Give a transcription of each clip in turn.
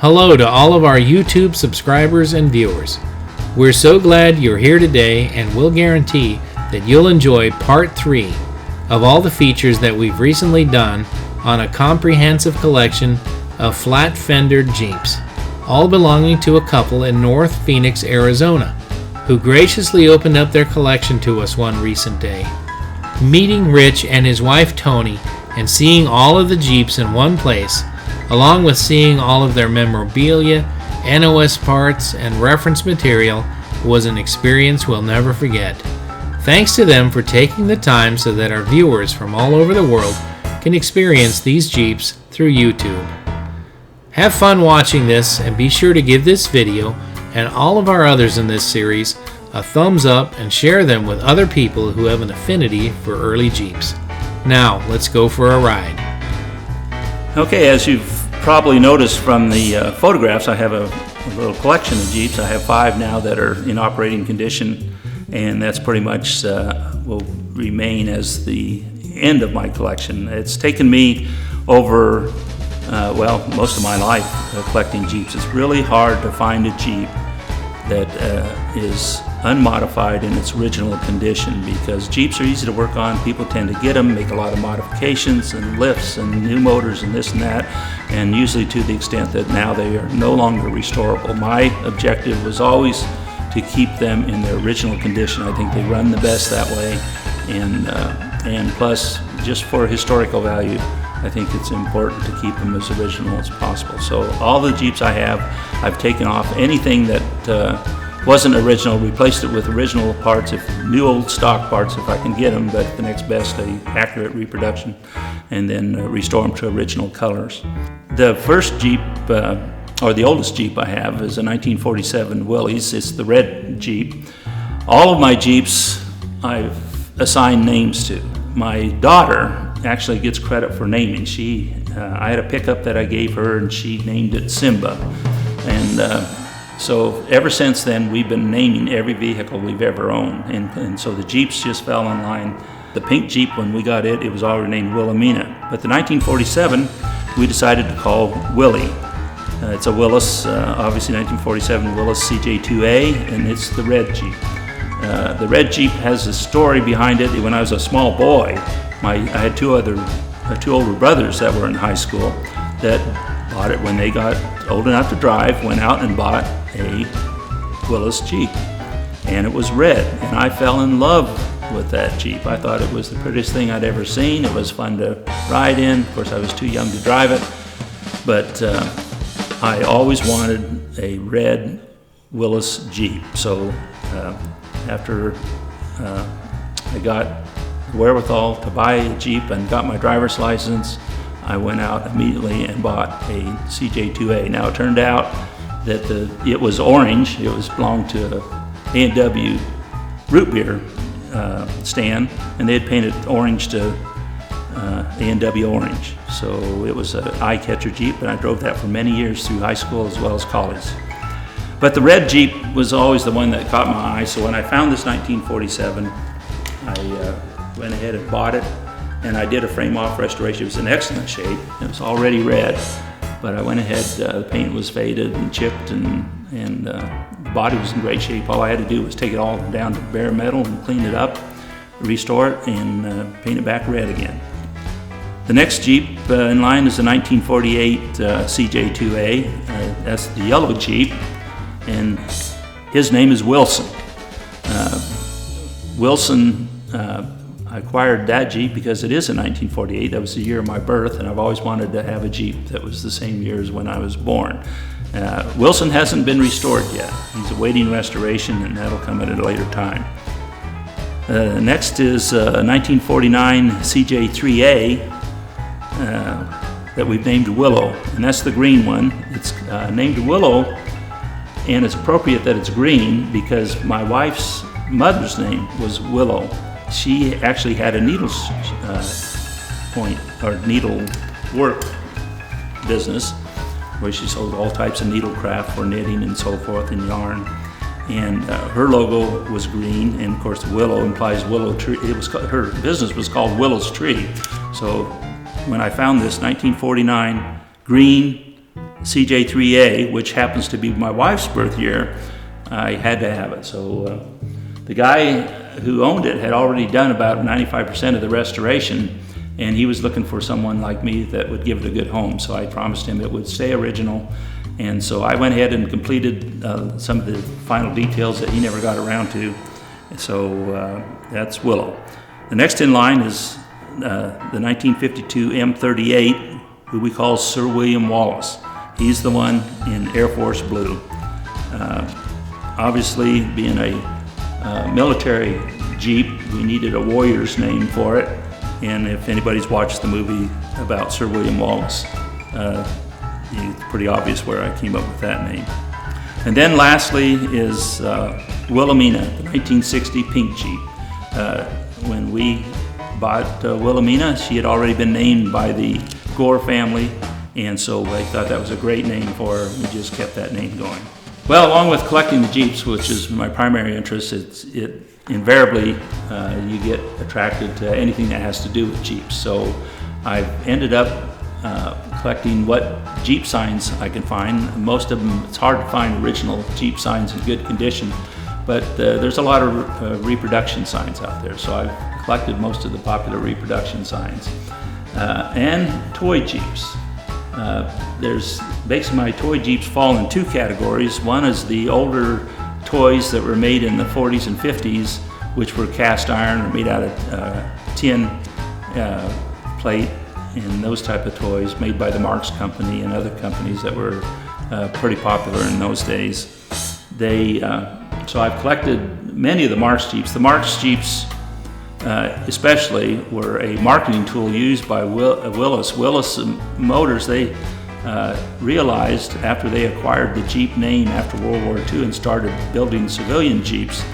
Hello to all of our YouTube subscribers and viewers. We're so glad you're here today, and we'll guarantee that you'll enjoy part 3 of all the features that we've recently done on a comprehensive collection of flat-fendered Jeeps, all belonging to a couple in North Phoenix, Arizona, who graciously opened up their collection to us one recent day. Meeting Rich and his wife Tony and seeing all of the Jeeps in one place, along with seeing all of their memorabilia, NOS parts, and reference material, was an experience we'll never forget. Thanks to them for taking the time so that our viewers from all over the world can experience these Jeeps through YouTube. Have fun watching this, and be sure to give this video and all of our others in this series a thumbs up and share them with other people who have an affinity for early Jeeps. Now, let's go for a ride. Okay, as you've probably noticed from the photographs, I have a little collection of Jeeps. I have 5 now that are in operating condition, and that's pretty much will remain as the end of my collection. It's taken me over most of my life collecting Jeeps. It's really hard to find a Jeep that is unmodified in its original condition, because Jeeps are easy to work on. People tend to get them, make a lot of modifications and lifts and new motors and this and that, and usually to the extent that now they are no longer restorable. My objective was always to keep them in their original condition. I think they run the best that way, and plus, just for historical value, I think it's important to keep them as original as possible. So all the Jeeps I have, I've taken off anything that wasn't original, replaced it with original parts, new old stock parts if I can get them, but the next best, a accurate reproduction, and then restore them to original colors. The first Jeep, or the oldest Jeep I have, is a 1947 Willys. It's the red Jeep. All of my Jeeps I've assigned names to. My daughter actually gets credit for naming. I had a pickup that I gave her, and she named it Simba. And so ever since then, we've been naming every vehicle we've ever owned. And so the Jeeps just fell in line. The pink Jeep, when we got it was already named Wilhelmina. But the 1947, we decided to call Willie. It's a Willys, obviously 1947 Willys CJ-3A, and it's the red Jeep. The red Jeep has a story behind it. When I was a small boy, I had two older brothers that were in high school that bought it when they got old enough to drive, went out and bought a Willys Jeep. And it was red, and I fell in love with that Jeep. I thought it was the prettiest thing I'd ever seen. It was fun to ride in. Of course, I was too young to drive it, but I always wanted a red Willys Jeep. So after I got the wherewithal to buy a Jeep and got my driver's license, I went out immediately and bought a CJ-3A. Now it turned out that it was orange. It belonged to A&W root beer stand, and they had painted orange to A&W orange. So it was an eye-catcher Jeep, and I drove that for many years through high school as well as college. But the red Jeep was always the one that caught my eye, so when I found this 1947, I went ahead and bought it, and I did a frame-off restoration. It was in excellent shape. It was already red, but I went ahead, the paint was faded and chipped, and the body was in great shape. All I had to do was take it all down to bare metal and clean it up, restore it, and paint it back red again. The next Jeep in line is the 1948 CJ-3A. That's the yellow Jeep, and his name is Wilson. Wilson, I acquired that Jeep because it is a 1948. That was the year of my birth, and I've always wanted to have a Jeep that was the same year as when I was born. Wilson hasn't been restored yet. He's awaiting restoration, and that'll come at a later time. Next is a 1949 CJ-3A that we've named Willow, and that's the green one. It's named Willow, and it's appropriate that it's green because my wife's mother's name was Willow. She actually had a needle work business where she sold all types of needlecraft for knitting and so forth and yarn. And her logo was green, and of course willow implies willow tree. Her business was called Willow's Tree. So when I found this 1949 green CJ-3A, which happens to be my wife's birth year, I had to have it. So the guy who owned it had already done about 95% of the restoration, and he was looking for someone like me that would give it a good home. So I promised him it would stay original. And so I went ahead and completed some of the final details that he never got around to. So that's Willow. The next in line is the 1952 M38, who we call Sir William Wallace. He's the one in Air Force Blue. Obviously, being a military Jeep, we needed a warrior's name for it. And if anybody's watched the movie about Sir William Wallace, it's pretty obvious where I came up with that name. And then lastly is Wilhelmina, the 1960 pink Jeep. When we bought Wilhelmina, she had already been named by the Gore family, and so I thought that was a great name for her. We just kept that name going. Well, along with collecting the Jeeps, which is my primary interest, it invariably you get attracted to anything that has to do with Jeeps. So I've ended up collecting what Jeep signs I can find. Most of them, it's hard to find original Jeep signs in good condition, but there's a lot of reproduction signs out there. So I've collected most of the popular reproduction signs. And toy Jeeps. Basically my toy Jeeps fall in two categories. One is the older toys that were made in the 40s and 50s, which were cast iron or made out of tin plate, and those type of toys made by the Marx Company and other companies that were pretty popular in those days. So I've collected many of the Marx Jeeps. The Marx Jeeps especially were a marketing tool used by Willys. Willys Motors, they realized after they acquired the Jeep name after World War II and started building civilian Jeeps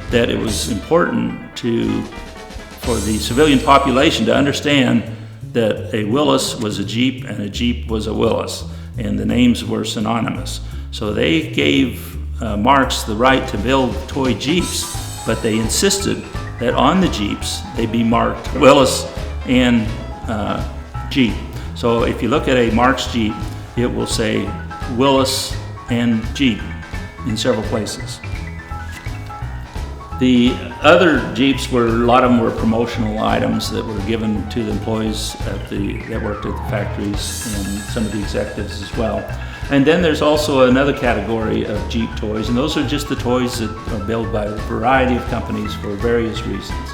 that it was important for the civilian population to understand that a Willys was a Jeep and a Jeep was a Willys, and the names were synonymous. So they gave Marx the right to build toy Jeeps, but they insisted that on the Jeeps they be marked Willys and Jeep. So if you look at a Marx Jeep, it will say Willys and Jeep in several places. The other Jeeps a lot of them were promotional items that were given to the employees that worked at the factories and some of the executives as well. And then there's also another category of Jeep toys, and those are just the toys that are built by a variety of companies for various reasons.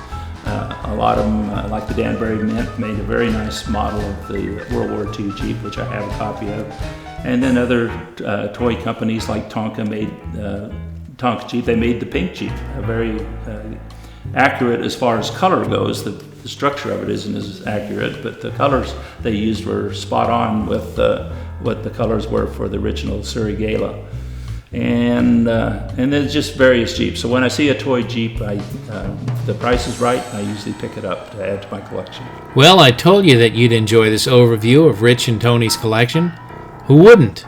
A lot of them, like the Danbury Mint, made a very nice model of the World War II Jeep, which I have a copy of. And then other toy companies like Tonka made Tonka Jeep. They made the pink Jeep, very accurate as far as color goes. The structure of it isn't as accurate, but the colors they used were spot on with what the colors were for the original Surrey Gala. And there's just various Jeeps. So when I see a toy Jeep, if the price is right, I usually pick it up to add to my collection. Well, I told you that you'd enjoy this overview of Rich and Tony's collection. Who wouldn't?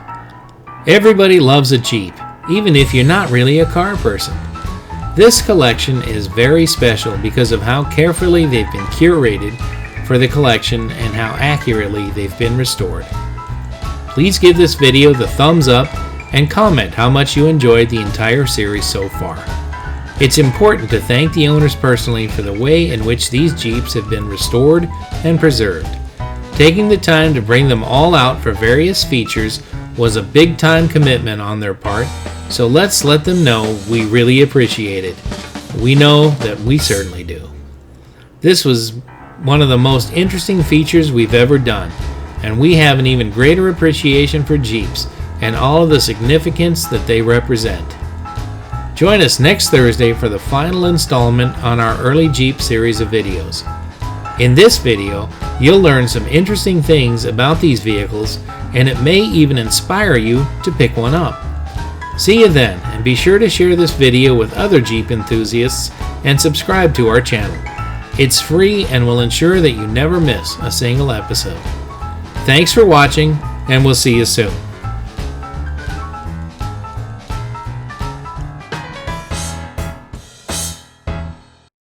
Everybody loves a Jeep, even if you're not really a car person. This collection is very special because of how carefully they've been curated for the collection and how accurately they've been restored. Please give this video the thumbs up and comment how much you enjoyed the entire series so far. It's important to thank the owners personally for the way in which these Jeeps have been restored and preserved. Taking the time to bring them all out for various features was a big time commitment on their part, so let's let them know we really appreciate it. We know that we certainly do. This was one of the most interesting features we've ever done, and we have an even greater appreciation for Jeeps and all of the significance that they represent. Join us next Thursday for the final installment on our early Jeep series of videos. In this video, you'll learn some interesting things about these vehicles, and it may even inspire you to pick one up. See you then, and be sure to share this video with other Jeep enthusiasts and subscribe to our channel. It's free and will ensure that you never miss a single episode. Thanks for watching, and we'll see you soon.